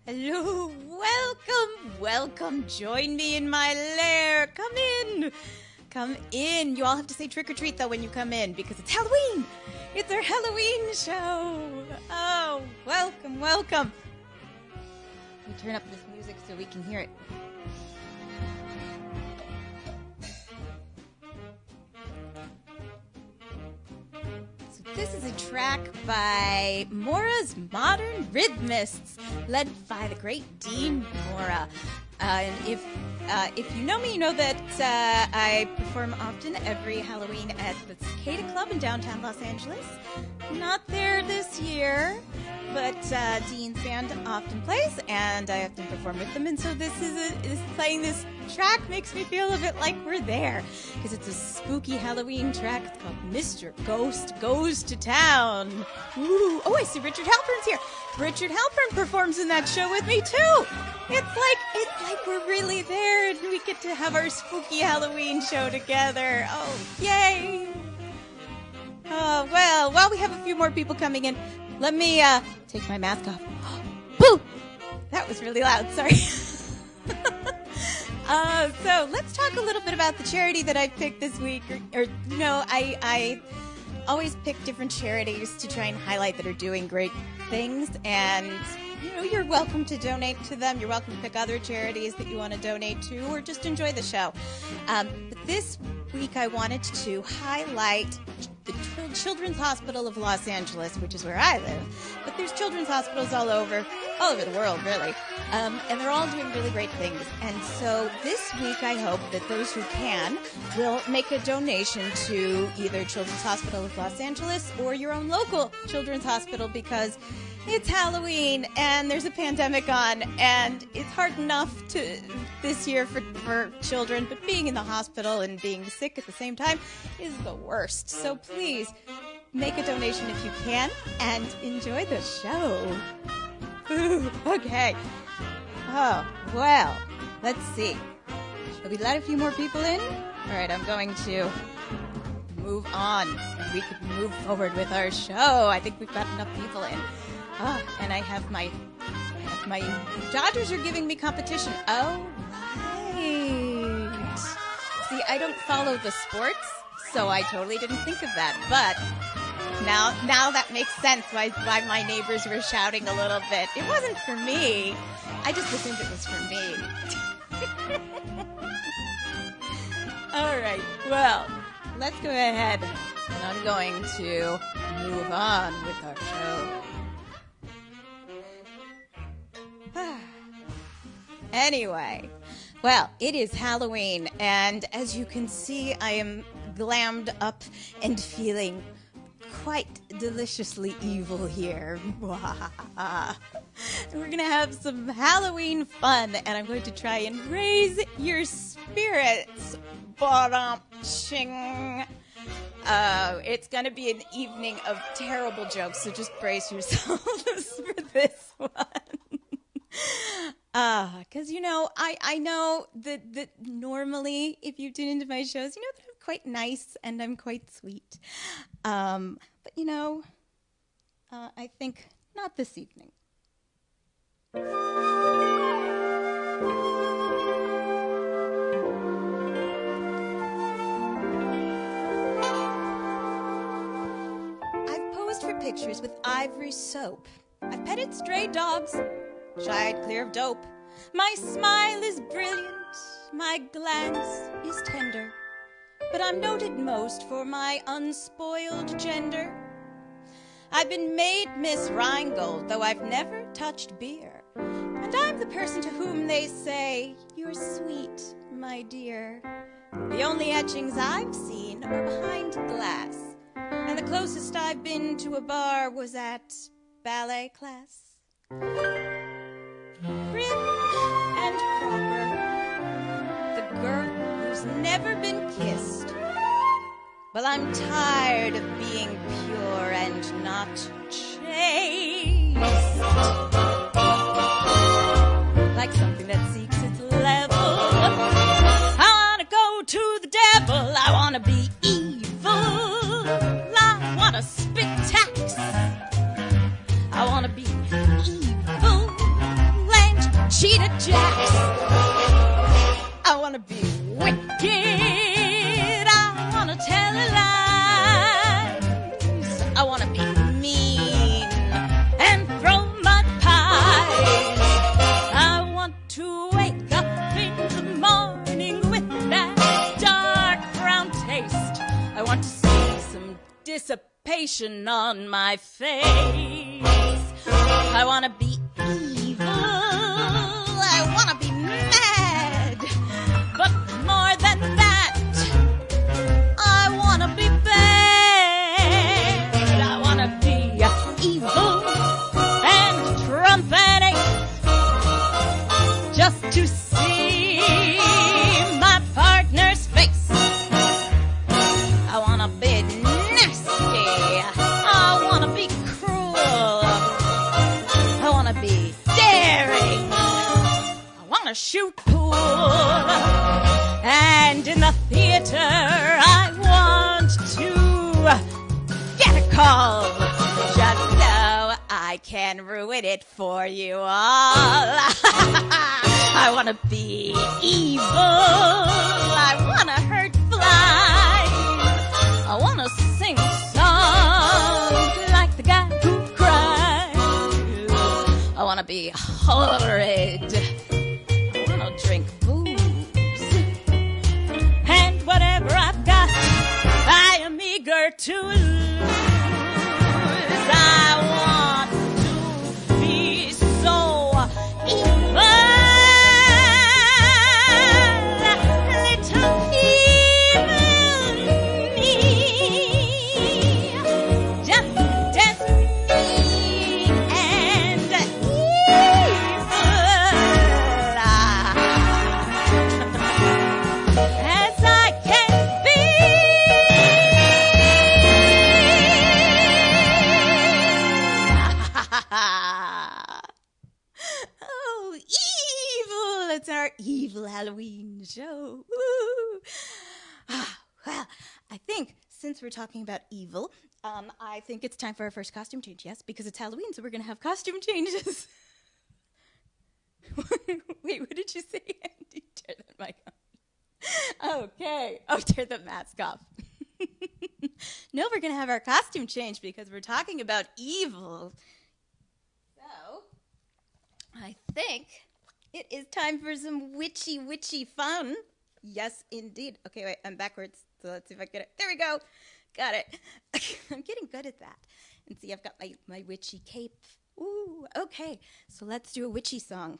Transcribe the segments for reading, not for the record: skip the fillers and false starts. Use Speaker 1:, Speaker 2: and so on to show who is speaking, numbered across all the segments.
Speaker 1: Hello, welcome. Join me in my lair. Come in. You all have to say trick or treat though when you come in because it's Halloween. It's our Halloween show. Oh, welcome. Let me turn up this music so we can hear it. This is a track by Mora's Modern Rhythmists, led by the great Dean Mora. And if you know me, you know that I perform often every Halloween at the Cicada Club in downtown Los Angeles. Not there this year, but Dean's band often plays, and I often perform with them. And so playing this track makes me feel a bit like we're there, because it's a spooky Halloween track. It's called Mr. Ghost Goes to Town. Ooh. Oh, I see Richard Halpern's here. Richard Halpern performs in that show with me too. It's like we're really there, and we get to have our spooky Halloween show together. Oh, yay! Oh, well, while we have a few more people coming in, let me take my mask off. Boo! That was really loud, sorry. So let's talk a little bit about the charity that I picked this week. I always pick different charities to try and highlight that are doing great things. And, you're welcome to donate to them. You're welcome to pick other charities that you want to donate to or just enjoy the show. But this week I wanted to highlight the Children's Hospital of Los Angeles, which is where I live. But there's children's hospitals all over the world, really. And they're all doing really great things. And so this week, I hope that those who can will make a donation to either Children's Hospital of Los Angeles or your own local children's hospital, because it's Halloween and there's a pandemic on, and it's hard enough this year for children, but being in the hospital and being sick at the same time is the worst. So please make a donation if you can and enjoy the show. Ooh, okay. Oh, well, let's see. Shall we let a few more people in? All right, I'm going to move on. We could move forward with our show. I think we've got enough people in. And I have my Dodgers are giving me competition. Oh, right. See, I don't follow the sports, so I totally didn't think of that. But now that makes sense why my neighbors were shouting a little bit. It wasn't for me. I just assumed it was for me. All right. Well, let's go ahead, and I'm going to move on with our show. Anyway, well, it is Halloween, and as you can see, I am glammed up and feeling quite deliciously evil here. We're going to have some Halloween fun, and I'm going to try and raise your spirits. Ba-dum-ching. It's going to be an evening of terrible jokes, so just brace yourselves for this one. Because, I know that normally if you tune into my shows, you know that I'm quite nice and I'm quite sweet. But, I think not this evening. I've posed for pictures with ivory soap. I've petted stray dogs, shied clear of dope. My smile is brilliant, my glance is tender, but I'm noted most for my unspoiled gender. I've been made Miss Rheingold, though I've never touched beer, and I'm the person to whom they say, "You're sweet, my dear." The only etchings I've seen are behind glass, and the closest I've been to a bar was at ballet class. Prim and proper, the girl who's never been kissed. Well, I'm tired of being pure and not chaste. Like something that seeks its level. I wanna go to the devil, I wanna be evil. I wanna spit tax, I wanna be evil. cheetah jacks. I want to be wicked. I want to tell lies. I want to be mean and throw mud pies. I want to wake up in the morning with that dark brown taste. I want to see some dissipation on my face. I want to be evil. I want to be mad. But more than that, I want to be bad. I want to be evil and trumpeting just to see my partner's face. I want to be nasty. I want to be cruel. I want to be daring. I want to shoot pool. And in the theater, I want to get a call. Just so I can ruin it for you all. I want to be evil. I want to hurt flies. I want to sing songs like the guy who cried. I want to be horrid. I want to drink booze. And whatever I've got, I am eager to lose. I want to be so evil. Little evil me. Just as mean and evil as I can be. Oh, evil! It's our evil Halloween show. Woo. Well, I think since we're talking about evil, I think it's time for our first costume change. Yes, because it's Halloween, so we're going to have costume changes. Wait, what did you say, Andy? Turn that mic on. Okay. Oh, turn the mask off. No, we're going to have our costume change because we're talking about evil. So, I think it is time for some witchy fun. Yes, indeed. Okay, wait, I'm backwards. So let's see if I get it. There we go. Got it. I'm getting good at that. And see, I've got my witchy cape. Ooh, okay. So let's do a witchy song.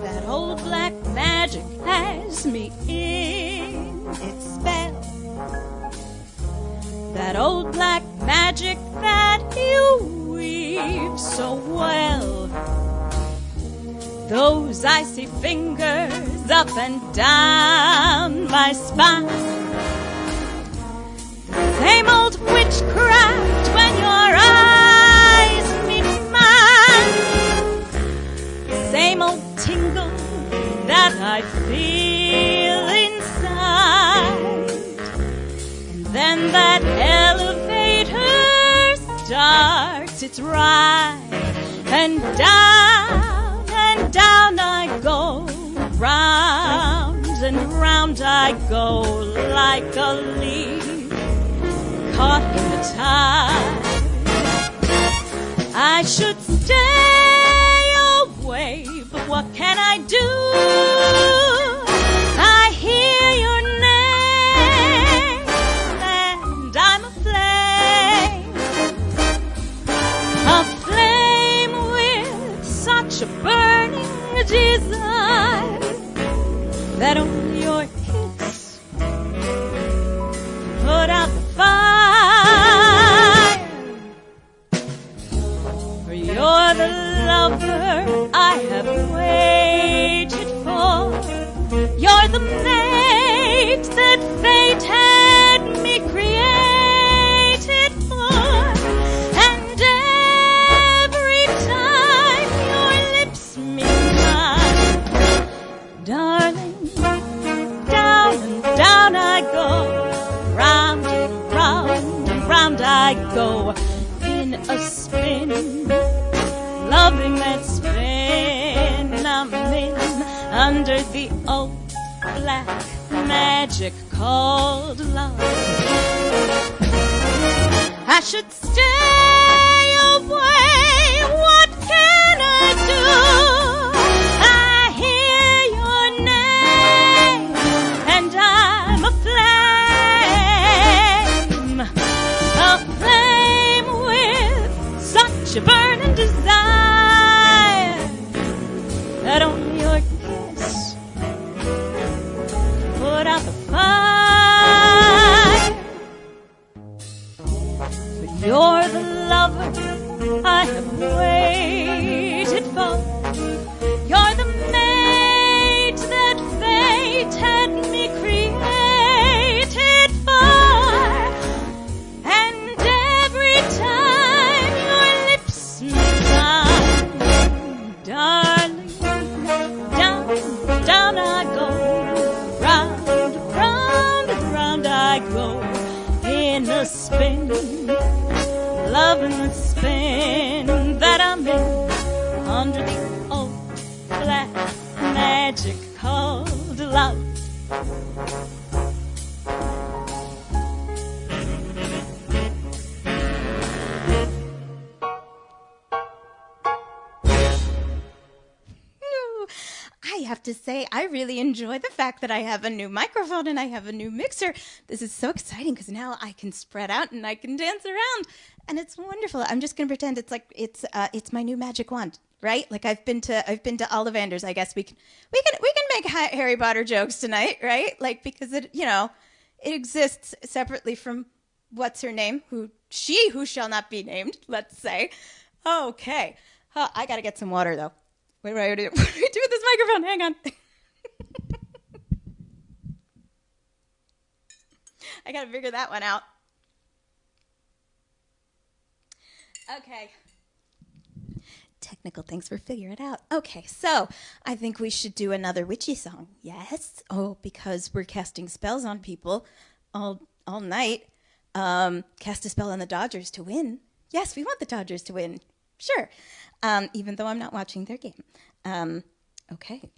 Speaker 1: That old black magic has me in its spell. That old black magic that you weave so well. Those icy fingers up and down my spine. The same old witchcraft when your eyes meet mine. The same old tingle that I feel inside. And then that elevator starts its ride. And down I go, round and round I go like a leaf caught in the tide. I should stay away, but what can I do? I hear your name, and I'm aflame with such a burning desire that only your kiss put out the fire. For you're the lover I have waited
Speaker 2: I go in a spin, loving that spin I'm in, under the old black magic called love. I should stay away, what can I do? I hear your name and I'm aflame with such a burning desire that only your kiss put out the fire. But you're the lover I have waited for. You're the mate that fate had me created for. And every time your lips meet mine, darling, down I go, round, round, round I go, in a spin, loving the spin that I'm in, under the old black magic called love.
Speaker 1: I have to say, I really enjoy the fact that I have a new microphone and I have a new mixer. This is so exciting because now I can spread out and I can dance around, and it's wonderful. I'm just gonna pretend it's like it's my new magic wand, right? Like I've been to Ollivanders. I guess we can make Harry Potter jokes tonight, right? Like because it exists separately from what's her name, who shall not be named. Let's say, okay. I gotta get some water though. Wait, what do I do with this microphone? Hang on. I gotta figure that one out. Okay. Technical things, we'll figure it out. Okay, so I think we should do another witchy song. Yes? Oh, because we're casting spells on people all night. Cast a spell on the Dodgers to win. Yes, we want the Dodgers to win. Sure. Even though I'm not watching their game. Okay.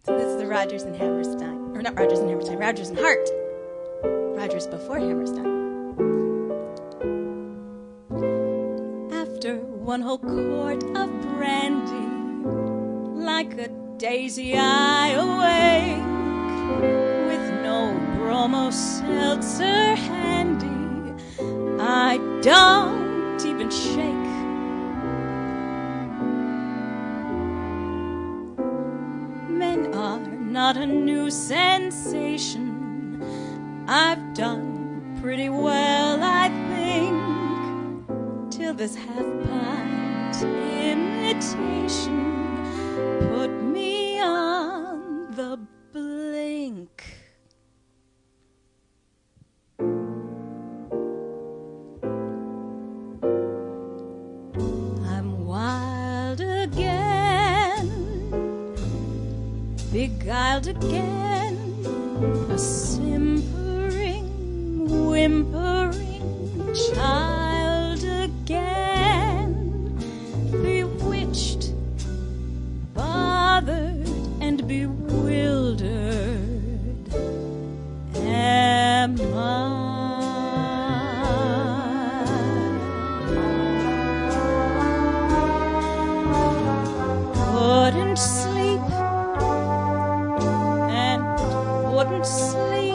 Speaker 1: So this is the Rodgers and Hammerstein. Or not Rodgers and Hammerstein, Rodgers and Hart. Rodgers before Hammerstein. After one whole quart of brandy, like a daisy I awake, with no bromo seltzer handy, I don't even shake. Men are not a new sensation. I've done pretty well, I think, till this half-pint imitation put me on the blink. I'm wild again, beguiled again, a simpering, whimpering child again, bewitched, bothered, and bewildered am I. Couldn't sleep and wouldn't sleep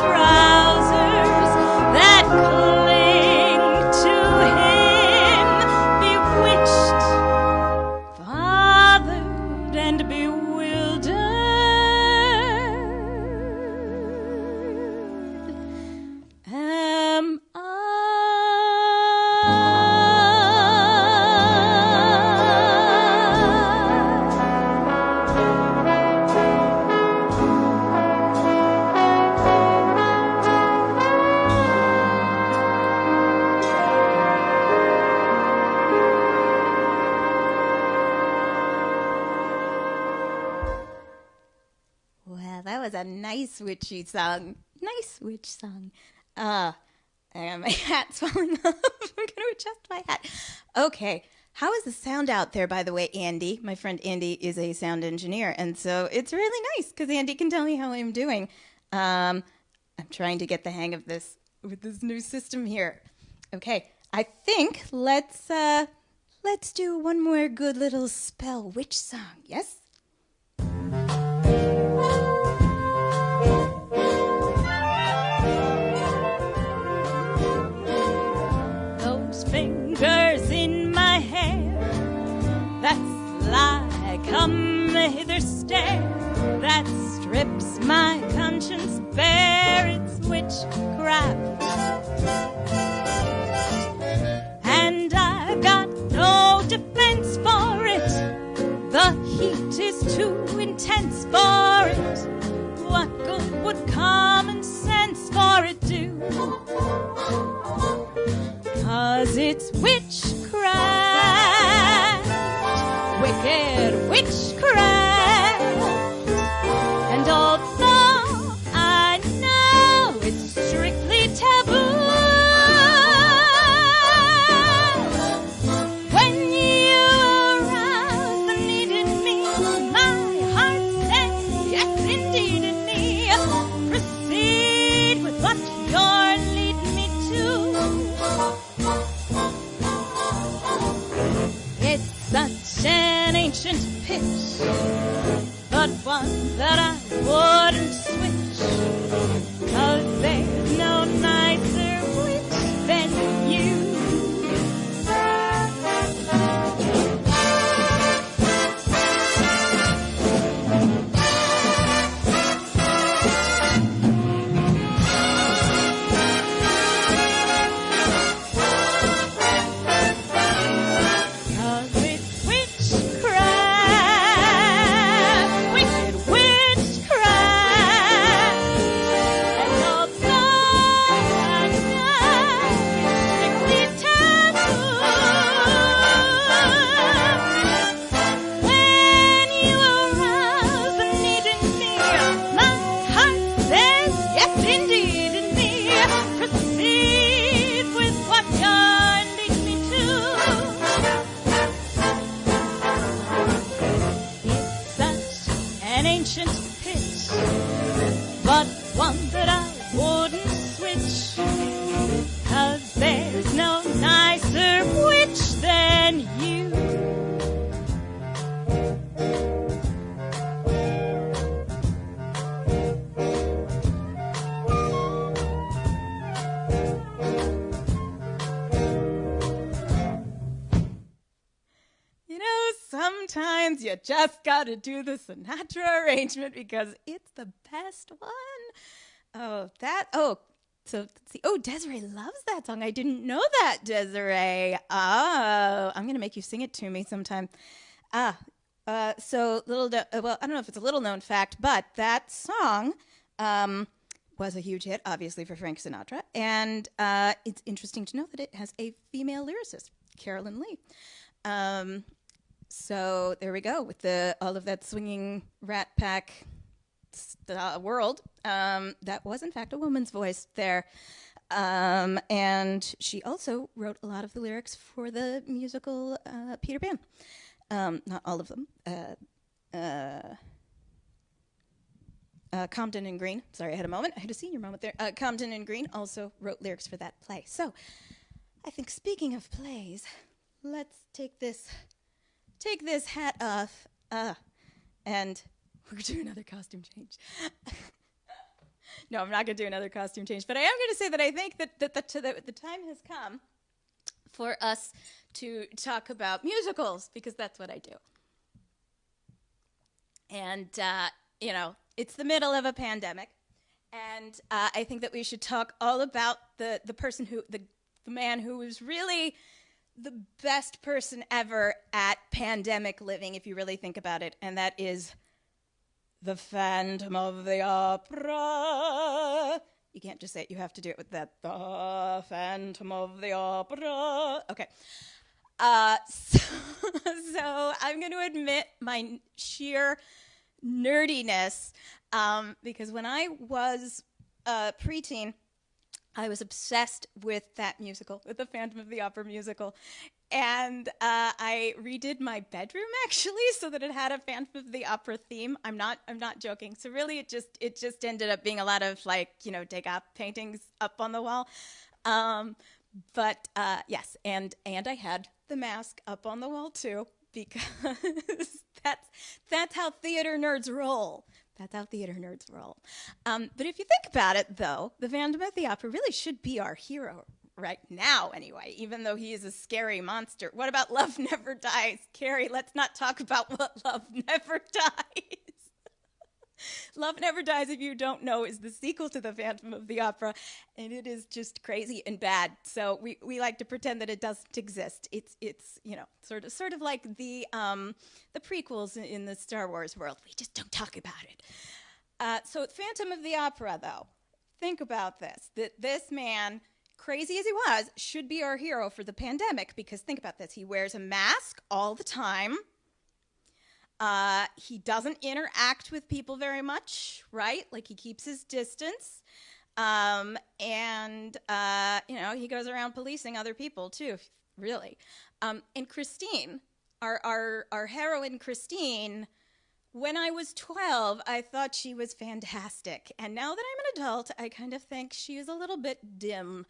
Speaker 2: trousers that cling to him, bewitched, fathered, and bewildered. Am
Speaker 1: Well, that was a nice witchy song. Nice witch song. And my hat's falling off. I'm going to adjust my hat. Okay. How is the sound out there, by the way, Andy? My friend Andy is a sound engineer, and so it's really nice because Andy can tell me how I'm doing. I'm trying to get the hang of this with this new system here. Okay, I think let's do one more good little spell witch song. Yes?
Speaker 2: those fingers in my hair, that sly come hither stare, that strips my conscience bare, it's witchcraft. And I've got no defense for it, the heat is too intense for it. What good would common sense for it do? 'Cause it's witchcraft, wicked witchcraft. And although I know it's strictly taboo, when you arouse the need in me, my heart says yes indeed in me. Proceed with what you're leading me to. It's such an ancient pitch, but one that I wouldn't switch, 'cause there's no nicer witch than you. But one that I wouldn't switch, 'cause there's no nicer witch than you.
Speaker 1: You know, sometimes you just gotta do the Sinatra arrangement because it's the best one. So let's see. Oh, Desiree loves that song. I didn't know that, Desiree. Oh, I'm gonna make you sing it to me sometime. Well, I don't know if it's a little known fact, but that song was a huge hit, obviously, for Frank Sinatra. And it's interesting to know that it has a female lyricist, Carolyn Lee. So there we go with all of that swinging Rat Pack world. That was, in fact, a woman's voice there. And she also wrote a lot of the lyrics for the musical Peter Pan. Not all of them. Compton and Green. Sorry, I had a moment. I had a senior moment there. Compton and Green also wrote lyrics for that play. So I think, speaking of plays, let's take this hat off, and we're going to do another costume change. No, I'm not going to do another costume change, but I am going to say that I think that the time has come for us to talk about musicals, because that's what I do. And, it's the middle of a pandemic, and I think that we should talk all about the person the man who was really the best person ever at pandemic living, if you really think about it, and that is the Phantom of the Opera. You can't just say it, you have to do it with that. The Phantom of the Opera. Okay. So I'm going to admit my sheer nerdiness, because when I was preteen, I was obsessed with that musical, with the Phantom of the Opera musical. And I redid my bedroom, actually, so that it had a Phantom of the Opera theme. I'm not joking. So really, it just ended up being a lot of Degas paintings up on the wall. But yes, and I had the mask up on the wall too, because that's how theater nerds roll. That's how theater nerds roll. But if you think about it, though, the Phantom of the Opera really should be our hero right now, anyway, even though he is a scary monster. What about Love Never Dies? Carrie, let's not talk about what Love Never Dies. Love Never Dies, if you don't know, is the sequel to the Phantom of the Opera, and it is just crazy and bad. So we like to pretend that it doesn't exist. It's sort of like the prequels in the Star Wars world. We just don't talk about it. So Phantom of the Opera, though, think about this. That this man, crazy as he was, should be our hero for the pandemic, because think about this. He wears a mask all the time. He doesn't interact with people very much, right? Like, he keeps his distance. And he goes around policing other people, too, really. And Christine, our heroine Christine, when I was 12, I thought she was fantastic. And now that I'm an adult, I kind of think she is a little bit dim.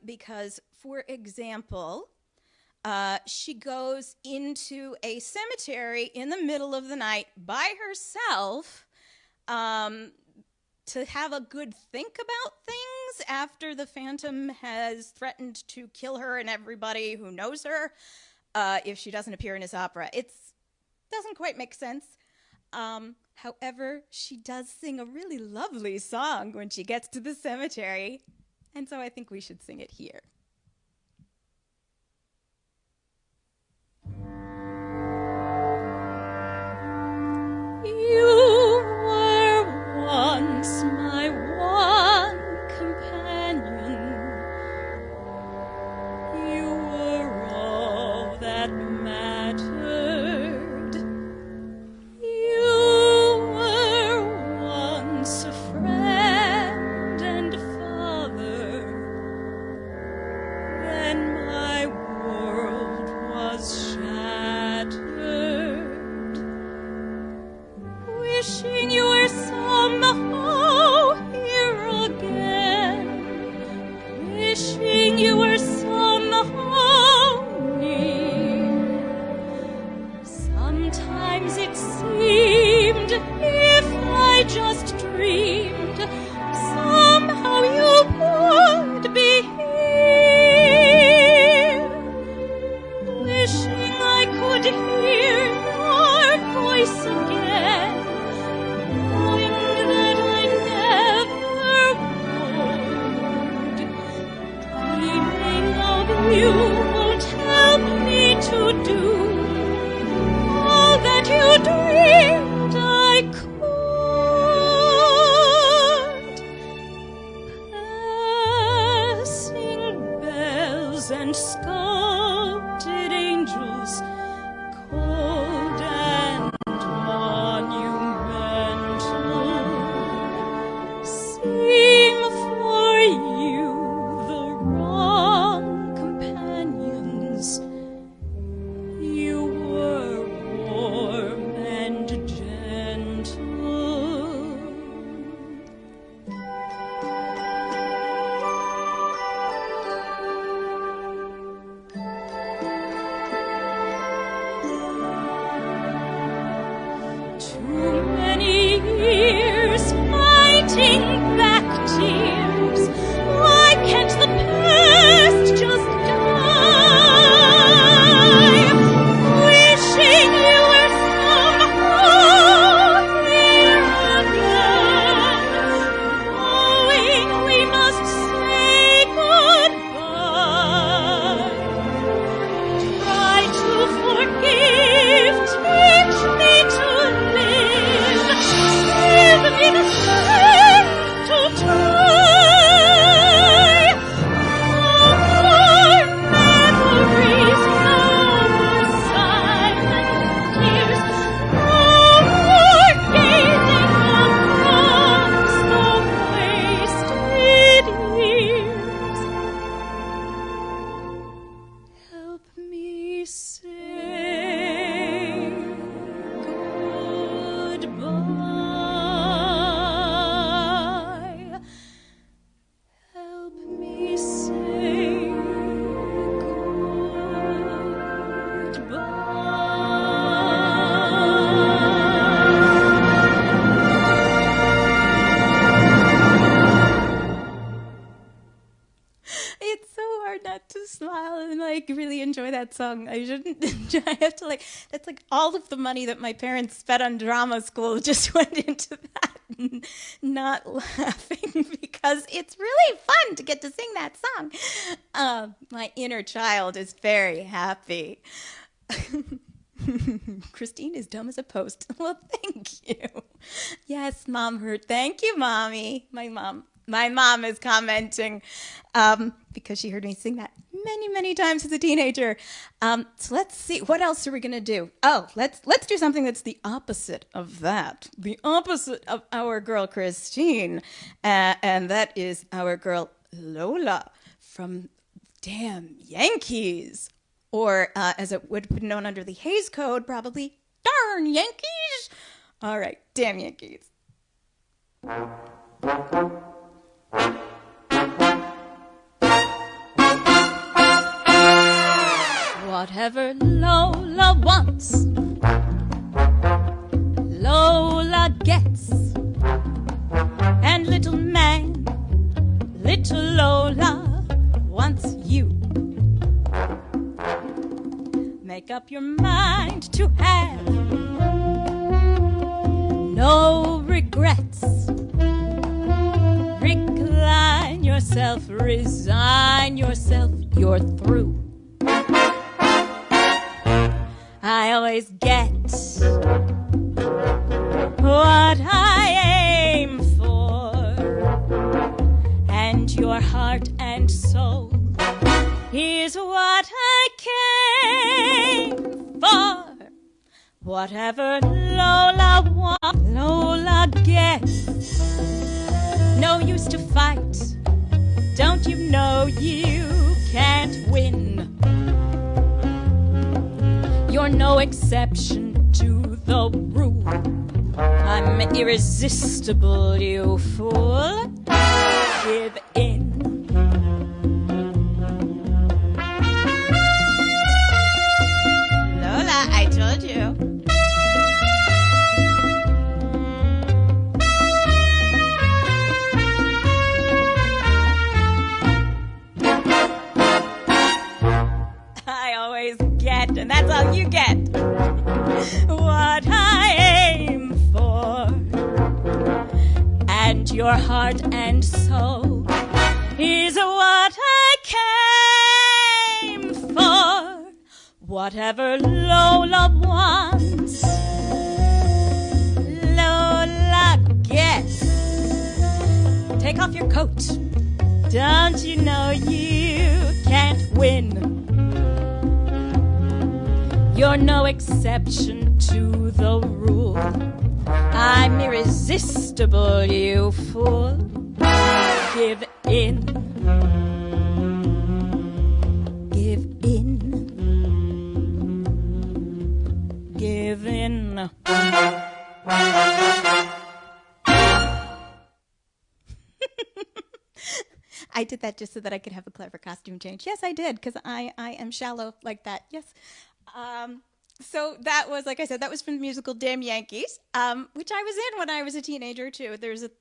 Speaker 1: Because, for example, she goes into a cemetery in the middle of the night by herself to have a good think about things after the Phantom has threatened to kill her and everybody who knows her if she doesn't appear in his opera. It doesn't quite make sense. However, she does sing a really lovely song when she gets to the cemetery, and so I think we should sing it here.
Speaker 2: You were once my one companion. You were all that mattered. You were once a friend and a father. Then my world was shattered. Wishing you were somehow here again. Wishing you were somehow near. Sometimes it seemed, if I just dreamed, somehow you would be here. Wishing I could hear your voice again. You won't help me to do all that you dreamed I could. Passing bells and sculpted angels, cold and monumental, sing for you the wrong companions. You were warm and gentle.
Speaker 1: to smile and like really enjoy that song. I shouldn't. I have to like. That's like all of the money that my parents spent on drama school just went into that. Not laughing because it's really fun to get to sing that song. My inner child is very happy. Christine is dumb as a post. Well, thank you. Yes, Mom heard. Thank you, Mommy. My mom is commenting because she heard me sing that many, many times as a teenager. So let's see. What else are we going to do? Oh, let's do something that's the opposite of that. The opposite of our girl Christine. And that is our girl Lola from Damn Yankees. Or as it would be known under the Hays Code, probably Darn Yankees. All right, Damn Yankees.
Speaker 2: Whatever Lola wants, Lola gets. And little man, little Lola wants you. Make up your mind to have no regrets. Recline yourself, resign yourself, you're through. I always get what I aim for, and your heart and soul is what I came for. Whatever Lola wants, Lola gets. No use to fight. Don't you know you can't win? You're no exception to the rule. I'm irresistible, you fool. Give in.
Speaker 1: Lola, I told you.
Speaker 2: I always get, and that's all you get, what I aim for. And your heart and soul is what I came for. Whatever Lola wants, Lola gets. Take off your coat. Don't you know you can't win? You're no exception to the rule. I'm irresistible, you fool. Give in. Give in. Give in.
Speaker 1: I did that just so that I could have a clever costume change. Yes, I did, because I am shallow like that. Yes. So that was, like I said, that was from the musical Damn Yankees, which I was in when I was a teenager, too.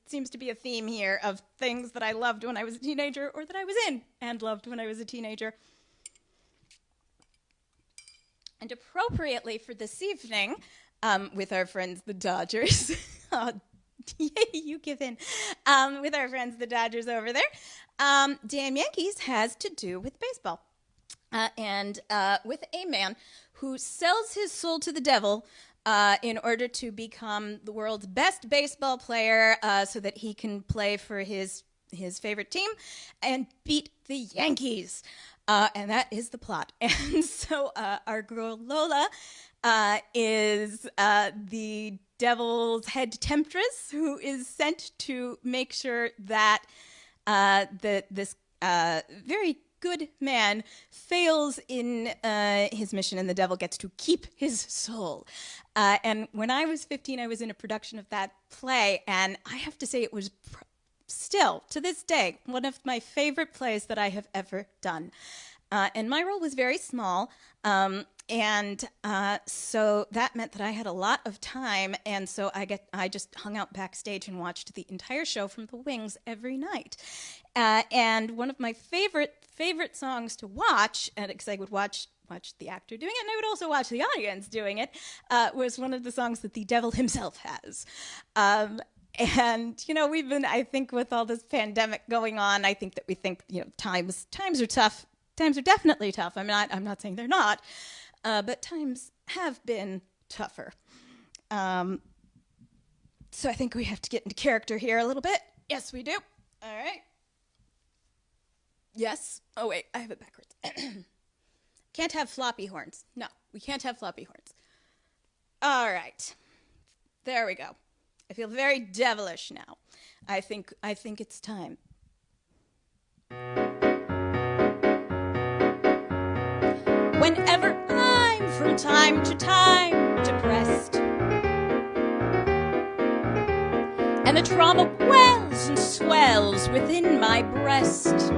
Speaker 1: Seems to be a theme here of things that I loved when I was a teenager or that I was in and loved when I was a teenager. And appropriately for this evening, with our friends the Dodgers, yay, you give in, with our friends the Dodgers over there, Damn Yankees has to do with baseball. And with a man who sells his soul to the devil in order to become the world's best baseball player so that he can play for his favorite team and beat the Yankees. And that is the plot. And so our girl Lola is the devil's head temptress who is sent to make sure that this very good man fails in his mission and the devil gets to keep his soul. And when I was 15, I was in a production of that play, and I have to say it was still, to this day, one of my favorite plays that I have ever done. And my role was very small, and so that meant that I had a lot of time, and so I just hung out backstage and watched the entire show from the wings every night. And one of my favorite favorite songs to watch, and because I would watch the actor doing it, and I would also watch the audience doing it, was one of the songs that the devil himself has. And, you know, we've been, I think, with all this pandemic going on, I think that we think, you know, times are tough. Times are definitely tough. I'm not saying they're not, but times have been tougher. So I think we have to get into character here a little bit. Yes, we do. All right. Yes. Oh, wait, I have it backwards. Can't have floppy horns. No, we can't have floppy horns. All right. There we go. I feel very devilish now. I think it's time. Whenever I'm from time to time depressed, and the trauma wells and swells within my breast,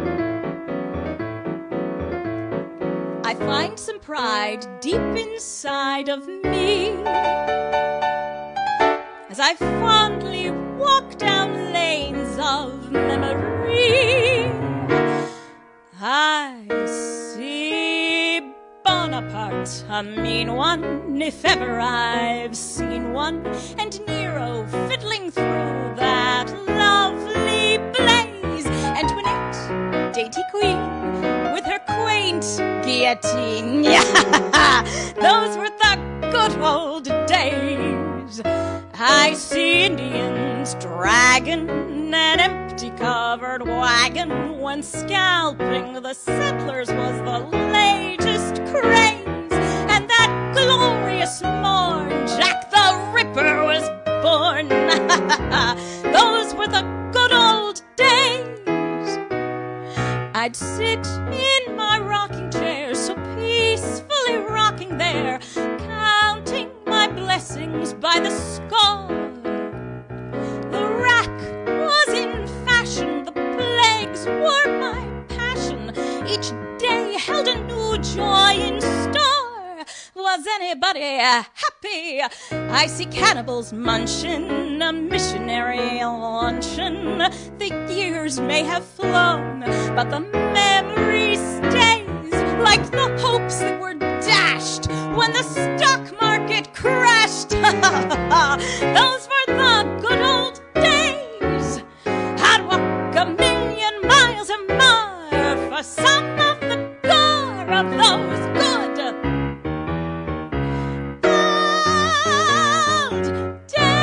Speaker 1: I find some pride deep inside of me as I fondly walk down lanes of memory. I see Bonaparte, a mean one, if ever I've seen one, and Nero fiddling through that lovely blaze, and Toinette, dainty queen, with her quaint guillotine. Those were the good old days. I see Indians dragging an empty covered wagon when scalping the settlers was the latest craze, and that glorious morn Jack the Ripper was born. Those were the good old days. I'd sit in my rocking chair, so peacefully rocking there, counting my blessings by the score. The rack was in fashion, the plagues were my passion. Each day held a new joy in store. Was anybody happy? I see cannibals munching a missionary luncheon. The years may have flown, but the memory stays, like the hopes that were dashed when the stock market crashed. Those were the good old days. I'd walk 1,000,000 miles or more for some of the gore of those good old days.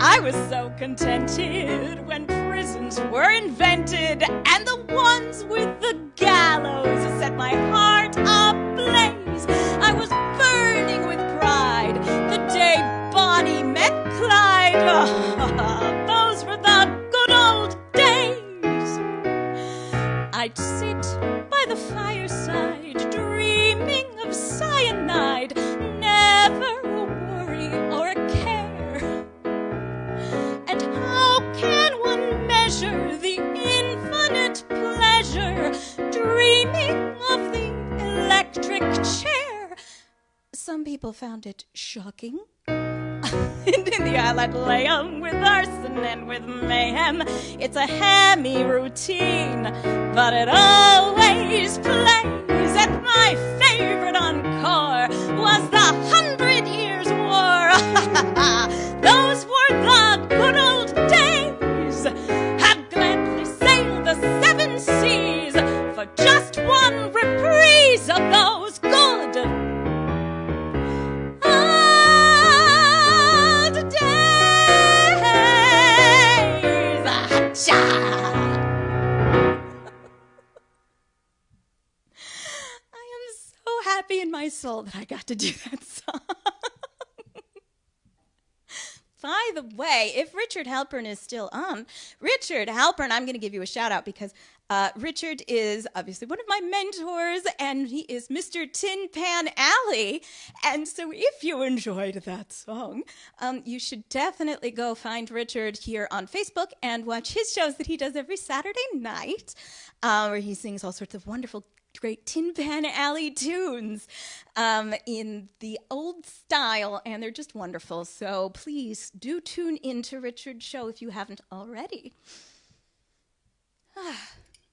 Speaker 1: I was so contented when prisons were invented, and the ones with the gallows set my heart ablaze. I was burning with pride the day Bonnie met Clyde. Those were the good old days. I'd sit by the fireside dreaming of cyanide, never a worry or a care. And how can one measure the infinite pleasure dreaming of the electric chair? Some people found it shocking. And in the aisle I'd lay 'em with arson and with mayhem. It's a hammy routine, but it always plays. And my favorite encore was the 100 Years' War. Those were the good old days. I'd gladly sail the 7 seas for just one reprise of those good old days. Cha! I am so happy in my soul that I got to do that song. By the way, if Richard Halpern is still on, Richard Halpern, I'm going to give you a shout out because Richard is obviously one of my mentors, and he is Mr. Tin Pan Alley. And so if you enjoyed that song, you should definitely go find Richard here on Facebook and watch his shows that he does every Saturday night, where he sings all sorts of wonderful great Tin Pan Alley tunes in the old style, and they're just wonderful. So please do tune into Richard's show if you haven't already.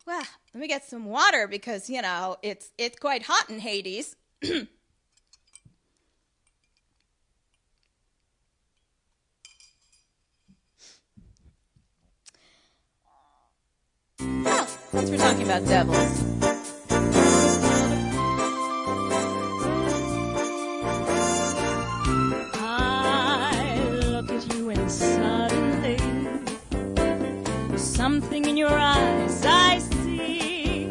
Speaker 1: Well, let me get some water because, you know, it's quite hot in Hades. Well, since we're talking about devils.
Speaker 2: I look at you and suddenly something in your eyes I see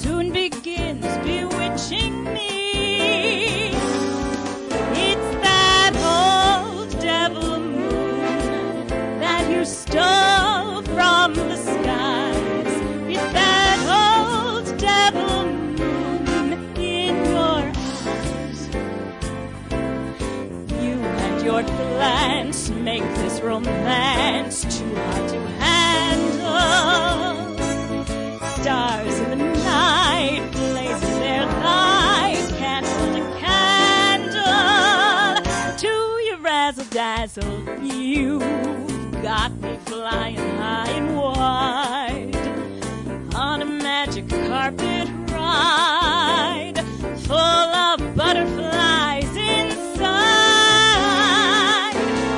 Speaker 2: soon begins bewitching me. It's that old devil moon that you stole from the skies. It's that old devil moon in your eyes. You and your glance make this romance too hard to handle. Stars in the night blazing their light can't hold a candle to your razzle-dazzle. You've got me flying high and wide on a magic carpet ride full of butterflies inside.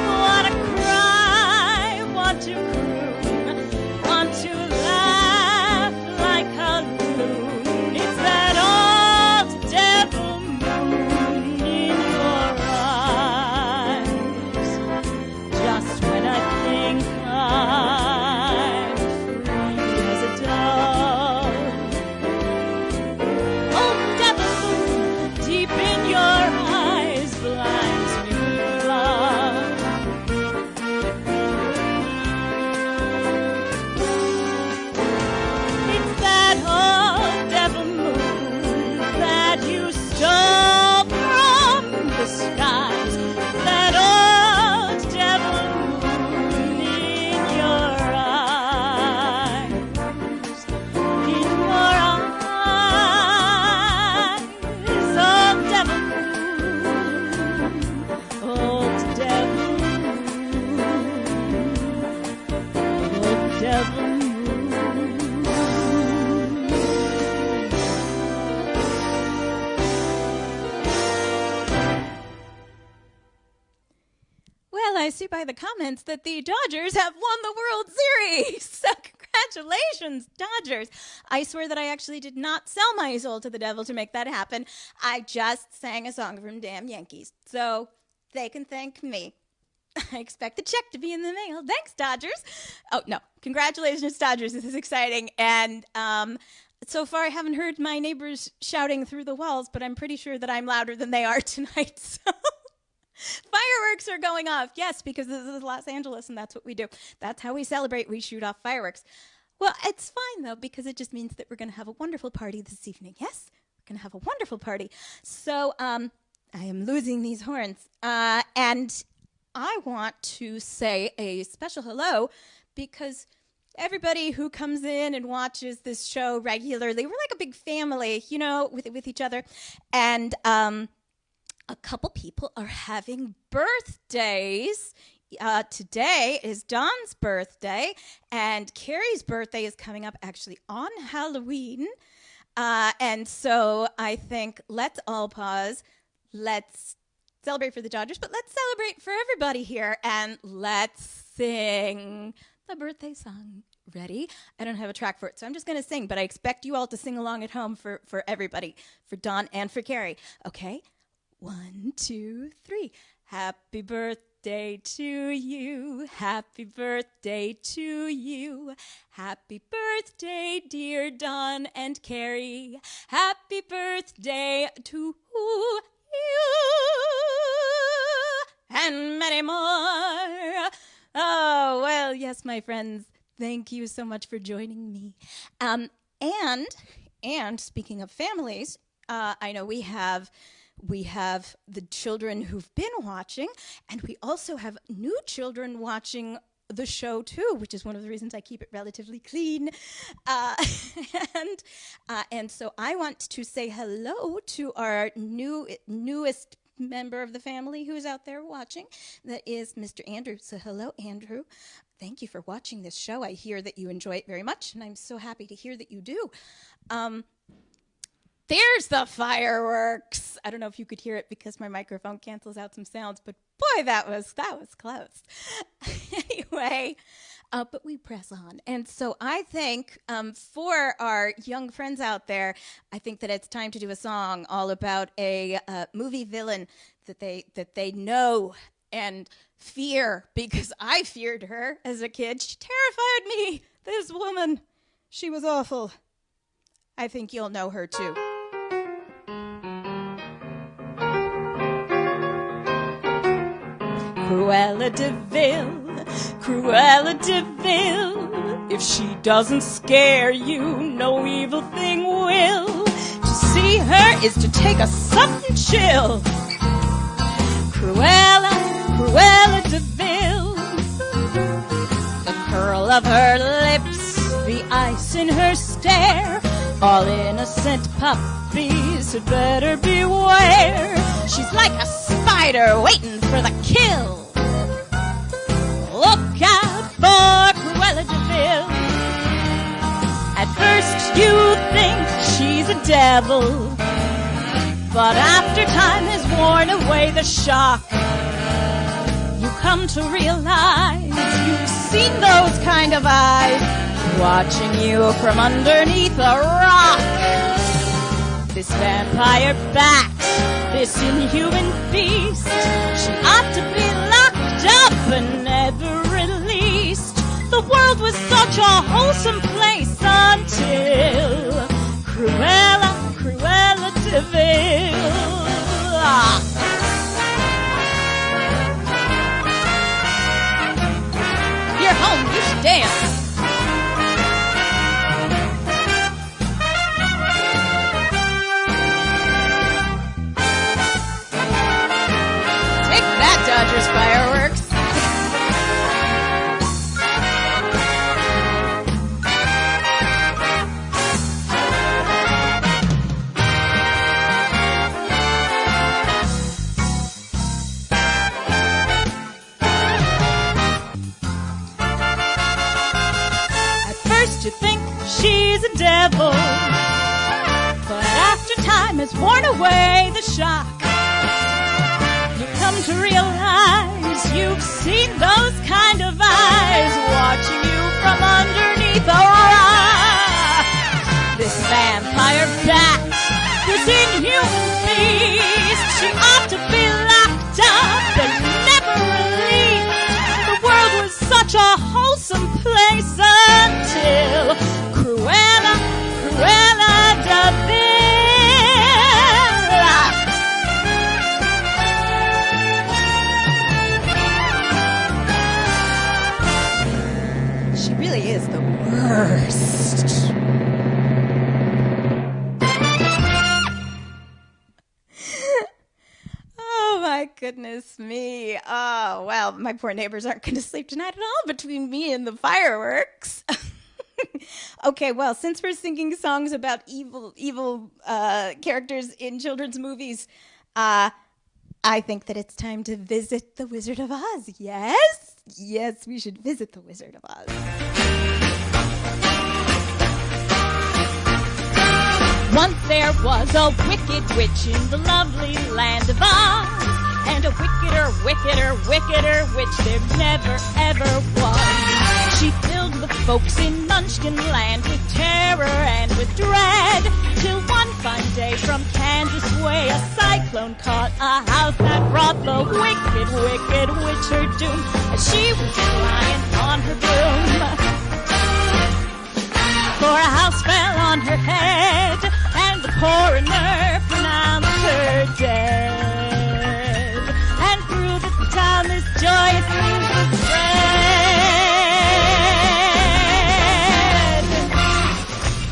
Speaker 2: Wanna cry, want to croon, want to laugh like a loon. It's that old devil moon in your eyes. Just when I think I'm free as a dove, old devil moon deep in your eyes blinds me with love. It's that old devil moon that you stole from the skies. That old devil moon in your eyes. In your eyes. Old devil moon. Old devil moon. Old devil moon.
Speaker 1: Well, I see by the comments that the Dodgers have won the World Series. So congratulations, Dodgers. I swear that I actually did not sell my soul to the devil to make that happen. I just sang a song from damn Yankees. So they can thank me. I expect the check to be in the mail. Thanks, Dodgers. Oh, no. Congratulations, Dodgers. This is exciting. And so far, I haven't heard my neighbors shouting through the walls, but I'm pretty sure that I'm louder than they are tonight. So fireworks are going off. Yes, because this is Los Angeles, and that's what we do. That's how we celebrate. We shoot off fireworks. Well, it's fine, though, because it just means that we're going to have a wonderful party this evening. Yes? We're going to have a wonderful party. So I am losing these horns. And I want to say a special hello because everybody who comes in and watches this show regularly, we're like a big family, you know, with each other. And a couple people are having birthdays. Today is Dawn's birthday, and Carrie's birthday is coming up actually on Halloween. And so I think let's all pause. Let's celebrate for the Dodgers, but let's celebrate for everybody here, and let's sing the birthday song. Ready? I don't have a track for it, so I'm just going to sing, but I expect you all to sing along at home for everybody, for Dawn and for Carrie. Okay? 1, 2, 3. Happy birthday to you. Happy birthday to you. Happy birthday, dear Dawn and Carrie. Happy birthday to you. And many more. Oh, well, yes, my friends. Thank you so much for joining me. And speaking of families, I know we have the children who've been watching, and we also have new children watching the show too, which is one of the reasons I keep it relatively clean. And so I want to say hello to our newest member of the family who's out there watching. That is Mr. Andrew. So hello, Andrew. Thank you for watching this show. I hear that you enjoy it very much, and I'm so happy to hear that you do. There's the fireworks. I don't know if you could hear it because my microphone cancels out some sounds, but boy, that was close. Anyway, but we press on. And so I think for our young friends out there, I think that it's time to do a song all about a movie villain that they know and fear, because I feared her as a kid. She terrified me. This woman, she was awful. I think you'll know her too. Cruella de Vil, Cruella de Vil. If she doesn't scare you, no evil thing will. To see her is to take a sudden chill. Cruella, Cruella de Vil. The curl of her lips, the ice in her stare. All innocent puppies had better beware. She's like a spider waiting for the kill. Look out for Cruella de Vil. At first you think she's a devil, but after time has worn away the shock, you come to realize you've seen those kind of eyes watching you from underneath a rock. This vampire bat, this inhuman beast, she ought to be locked up and never released. The world was such a wholesome place until Cruella, Cruella de Vil. You're home, you should dance. Dodgers fireworks. At first you think she's a devil, but after time has worn away the shock, come to realize you've seen those kind of eyes watching you from underneath a rock. This vampire bat, this inhuman beast, she ought to be locked up and never released. The world was such a wholesome place until Cruella, Cruella de Vil. Is the worst. Oh my goodness me. Oh, well, my poor neighbors aren't going to sleep tonight at all between me and the fireworks. Okay, well, since we're singing songs about evil characters in children's movies, I think that it's time to visit the Wizard of Oz. Yes? Yes, we should visit the Wizard of Oz. Once there was a wicked witch in the lovely land of Oz, and a wickeder, wickeder, wickeder witch there never ever was. She filled the folks in Munchkin land with terror and with dread, till one fine day from Kansas way a cyclone caught a house that brought the wicked, wicked witch her doom, as she was lying on her broom. For a house fell on her head, and the coroner pronounced her dead. And through the town this joyous news was spread.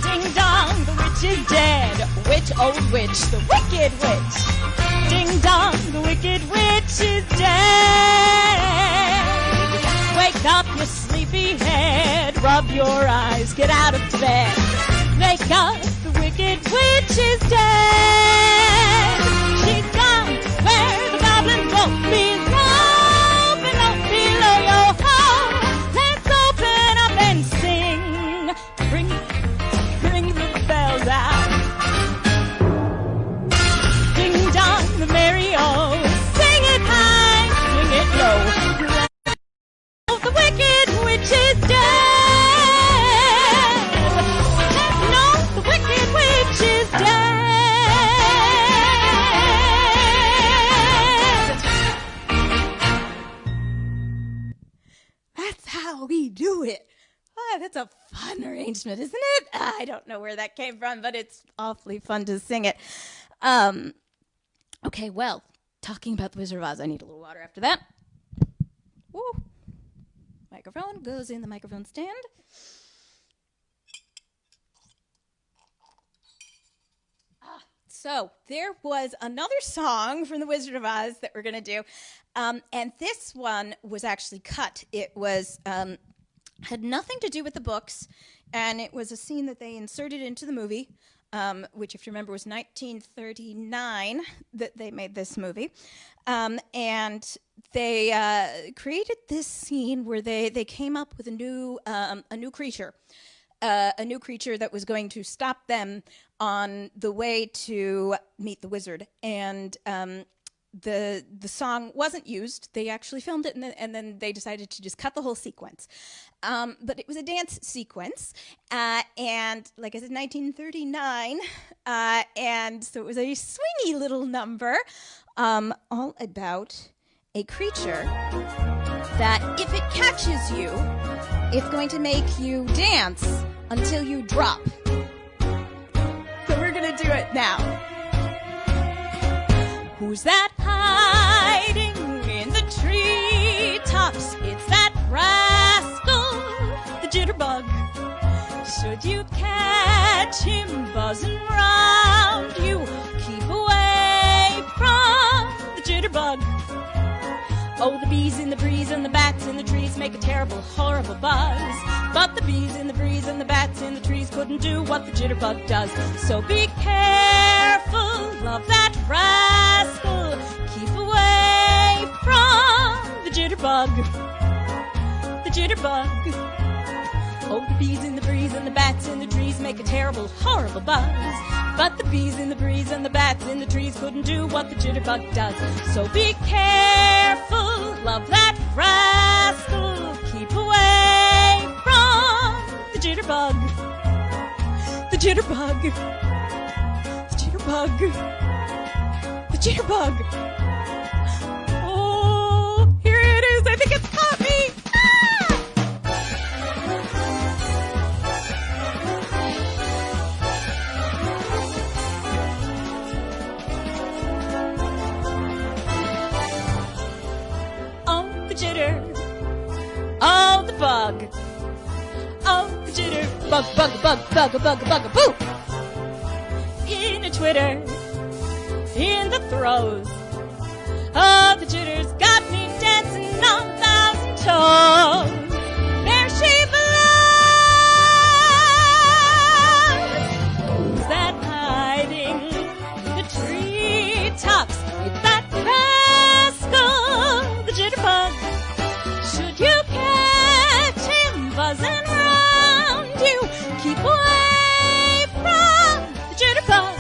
Speaker 1: Ding dong, the witch is dead. Witch, old witch, the wicked witch. Ding dong, the wicked witch is dead. Wake
Speaker 2: up your sleepy head, rub your eyes, get out of bed. Wake up, the wicked witch is dead. She's gone where the goblins won't be below your home. Let's open up and sing. Ring the bells out. Ding dong, the merry-o. Sing it high, sing it low. The wicked witch is dead. No, the wicked witch is dead.
Speaker 1: That's how we do it. Oh, that's a fun arrangement, isn't it? I don't know where that came from, but it's awfully fun to sing it. Okay, well, talking about the Wizard of Oz, I need a little water after that. Woo. Microphone goes in the microphone stand. So there was another song from the Wizard of Oz that we're going to do, and this one was actually cut. It was had nothing to do with the books, and it was a scene that they inserted into the movie, which, if you remember, was 1939 that they made this movie. And they created this scene where they came up with a new creature. A new creature that was going to stop them on the way to meet the wizard. And the song wasn't used. They actually filmed it, and then they decided to just cut the whole sequence. But it was a dance sequence, and like I said, 1939, and so it was a swingy little number, all about a creature that, if it catches you, it's going to make you dance until you drop. So we're gonna do it now.
Speaker 2: Who's that hiding in the treetops? It's that rascal, the jitterbug. Should you catch him buzzing round you, keep away from the jitterbug. Oh, the bees in the breeze and the bats in the trees make a terrible, horrible buzz. But the bees in the breeze and the bats in the trees couldn't do what the jitterbug does. So be careful of that rascal. Keep away from the jitterbug. The jitterbug. Oh, the bees in the breeze and the bats in the trees make a terrible, horrible buzz. But the bees in the breeze and the bats in the trees couldn't do what the jitterbug does. So be careful of that rascal. Keep away from the jitterbug. The jitterbug. The jitterbug. The jitterbug. Oh, here it is. I think it's caught me. Oh, the bug. Oh, the jitter. Bug, boo. In a twitter. In the throes. Oh, the jitter's got me dancing on 1,000 toes. There she blows. Who's that hiding in the treetops? It's that rascal, the jitterbug. Should you catch him buzzing round you, keep away from the jitterbug.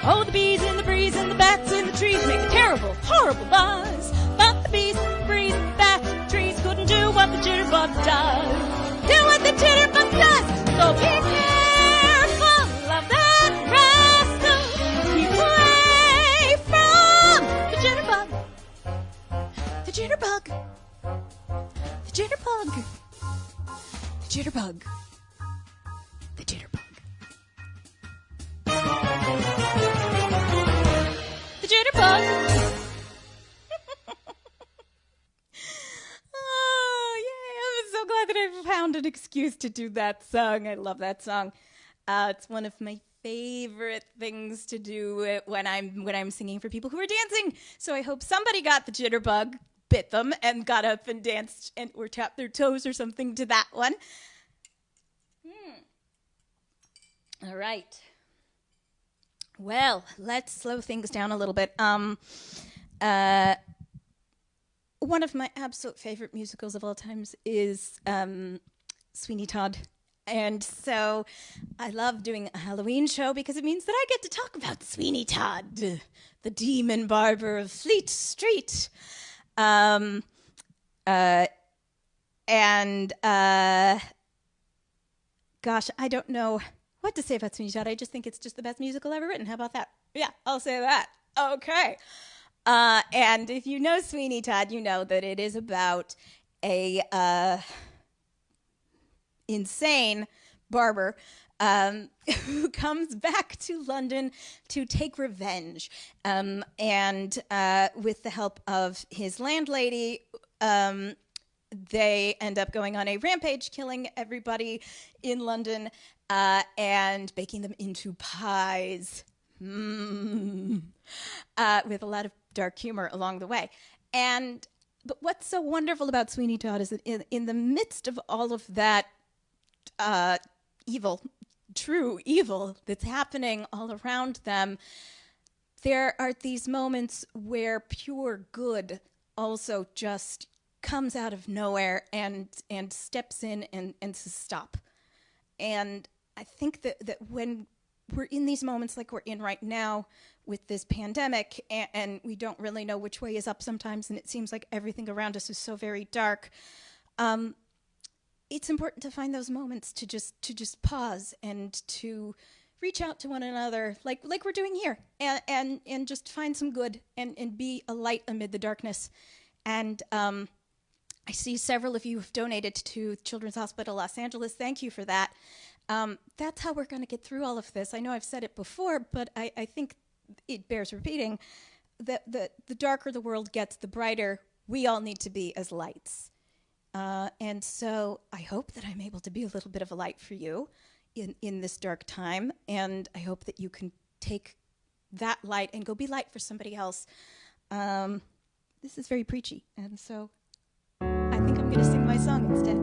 Speaker 2: Oh, the bees in the breeze and the bats in the trees make a terrible, horrible buzz. But the bees in the breeze and the bats in the trees couldn't do what the jitterbug does. Do what the jitterbug does. So be careful of that rascal. Keep away from the jitterbug. The jitterbug. The jitterbug. The jitterbug. The jitterbug. The jitterbug. Oh, yay. I'm so glad that I found an excuse to do that song. I love that song. It's one of my favorite things to do when I'm singing for people who are dancing. So I hope somebody got the jitterbug.
Speaker 1: bit them and got up and danced and or tapped their toes or something to that one. All right. Well, let's slow things down a little bit. One of my absolute favorite musicals of all times is Sweeney Todd. And so I love doing a Halloween show because it means that I get to talk about Sweeney Todd, the demon barber of Fleet Street. Gosh, I don't know what to say about Sweeney Todd. I just think it's just the best musical ever written. How about that? Yeah, I'll say that. Okay. And if you know Sweeney Todd, you know that it is about a insane barber who comes back to London to take revenge. And with the help of his landlady, they end up going on a rampage, killing everybody in London and baking them into pies. With a lot of dark humor along the way. But what's so wonderful about Sweeney Todd is that in the midst of all of that evil, true evil that's happening all around them, there are these moments where pure good also just comes out of nowhere and steps in and says stop. And I think that when we're in these moments like we're in right now with this pandemic and we don't really know which way is up sometimes and it seems like everything around us is so very dark, it's important to find those moments to just pause and to reach out to one another like we're doing here and just find some good and be a light amid the darkness. And I see several of you have donated to Children's Hospital Los Angeles. Thank you for that. That's how we're going to get through all of this. I know I've said it before, but I think it bears repeating that the darker the world gets, the brighter we all need to be as lights. And so I hope that I'm able to be a little bit of a light for you in this dark time. And I hope that you can take that light and go be light for somebody else. This is very preachy. And so I think I'm going to sing my song instead.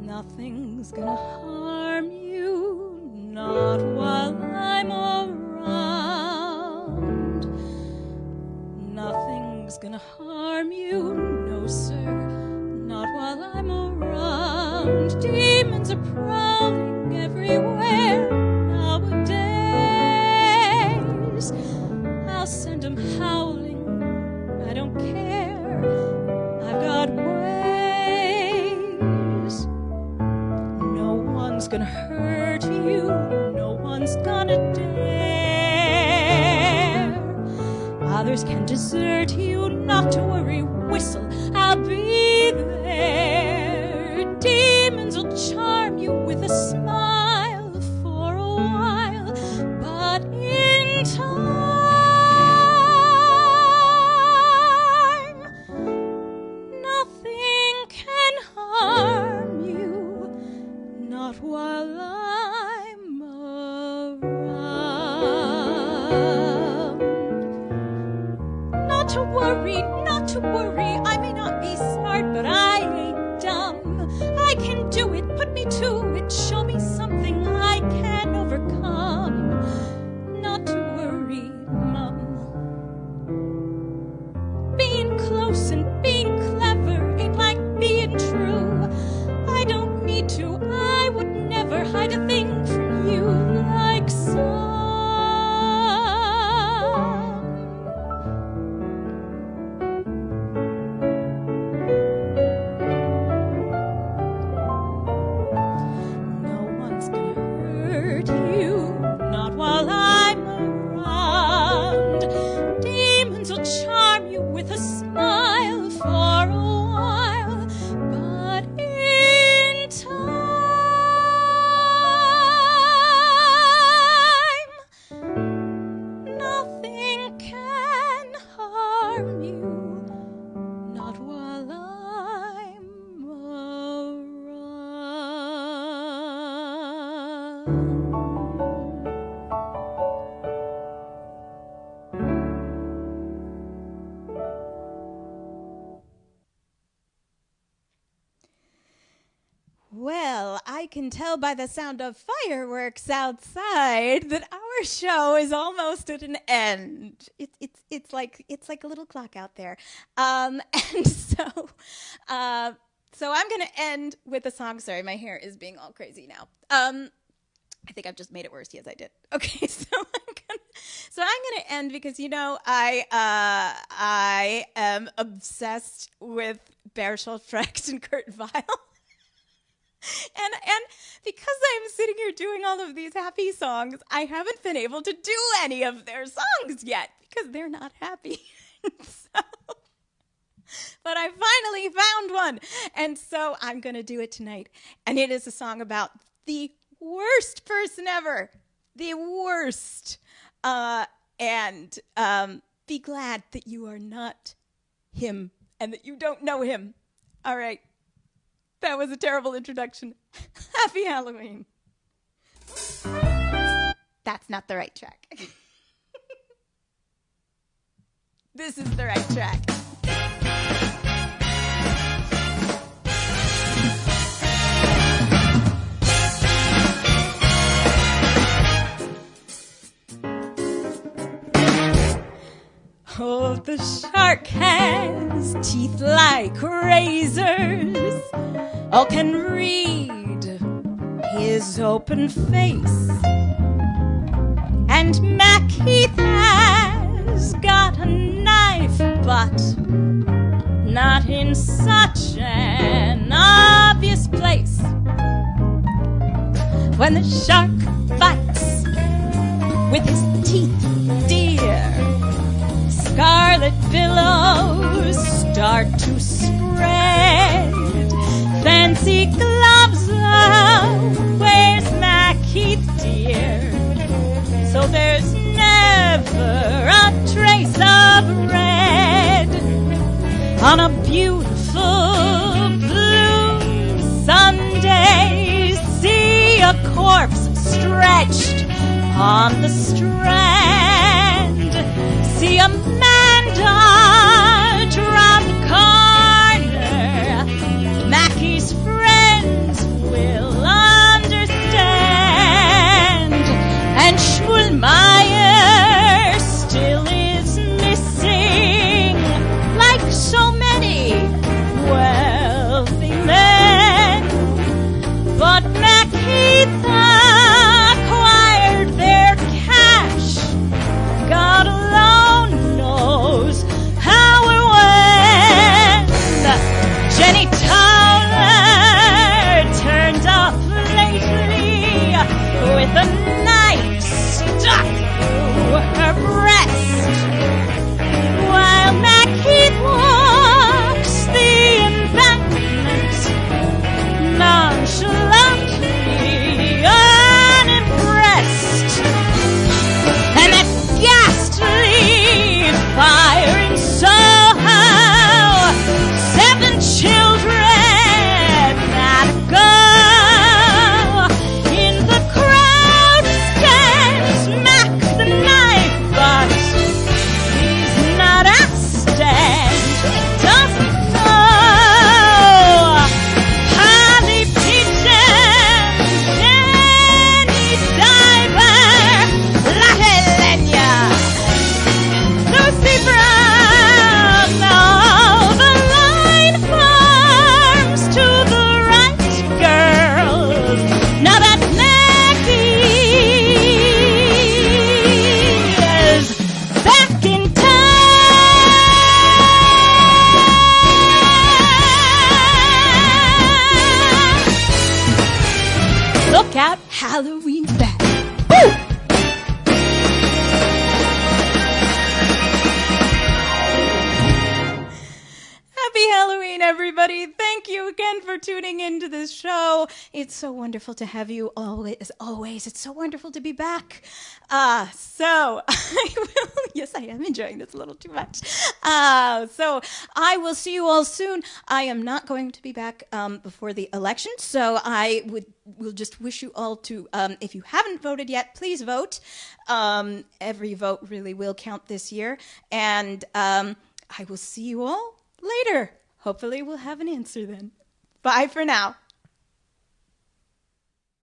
Speaker 1: Nothing's going to harm you, not while I'm around. Nothing's gonna harm you, no sir, not while I'm around. Demons are prowling everywhere nowadays. I'll send them howling, I don't care, I've got ways. No one's gonna hurt you, no one's gonna dare. Others can desert you, not to worry, whistle, I'll be there. Demons will charm you with a smile for a while, but in time, nothing can harm you, not while I'm around. Not to worry, I may not be smart, but I ain't dumb. I can do it, put me to it, show me something I can overcome. Not to worry, Mum. Being close and being clever ain't like being true. I don't need to, I would never hide a thing from you like some. No can tell by the sound of fireworks outside that our show is almost at an end. It's like a little clock out there, and so I'm gonna end with a song. Sorry, my hair is being all crazy now. I think I've just made it worse. Yes, I did. Okay, so I'm gonna end because I am obsessed with Bertolt Brecht and Kurt Weill. And because I'm sitting here doing all of these happy songs, I haven't been able to do any of their songs yet because they're not happy. But I finally found one, and so I'm going to do it tonight. And it is a song about the worst person ever. The worst. And be glad that you are not him and that you don't know him. All right. That was a terrible introduction. Happy Halloween. That's not the right track. This is the right track. Oh, the shark has teeth like razors. All can read his open face. And Mac Heath has got a knife, but not in such an obvious place. When the shark bites with his teeth, dear, scarlet billows start to spread. Fancy gloves, where's Mac Heath, dear? So there's never a trace of red. On a beautiful blue Sunday, see a corpse stretched on the strand. See a man dodge around the corner. Mackie's friends will understand. And Schulmeier still is missing, like so many wealthy men. But Mackie's acquired their cash. God alone knows how or when. Jenny Towler turned up lately with a knife stuck through her breast, while Mac Heath walks the embankment nonchalantly unimpressed. And that ghastly fire in Soho, 7 children at a go. In the crowd stands Mac the knife, but he's not asked and doesn't know. Polly Pigeon, Jenny Diver, Latte Lenya, Lucy Brown, all the line forms to the right girls. Now that Maggie is back in town. Look out, Halloween's back. Woo! Happy Halloween, everybody. Thank you again for tuning into this show. It's so wonderful to have you always. It's so wonderful to be back. So I will, yes, I am enjoying this a little too much. So I will see you all soon. I am not going to be back before the election, so I will just wish you all to, if you haven't voted yet, please vote. Every vote really will count this year, and I will see you all later. Hopefully we'll have an answer then. Bye for now.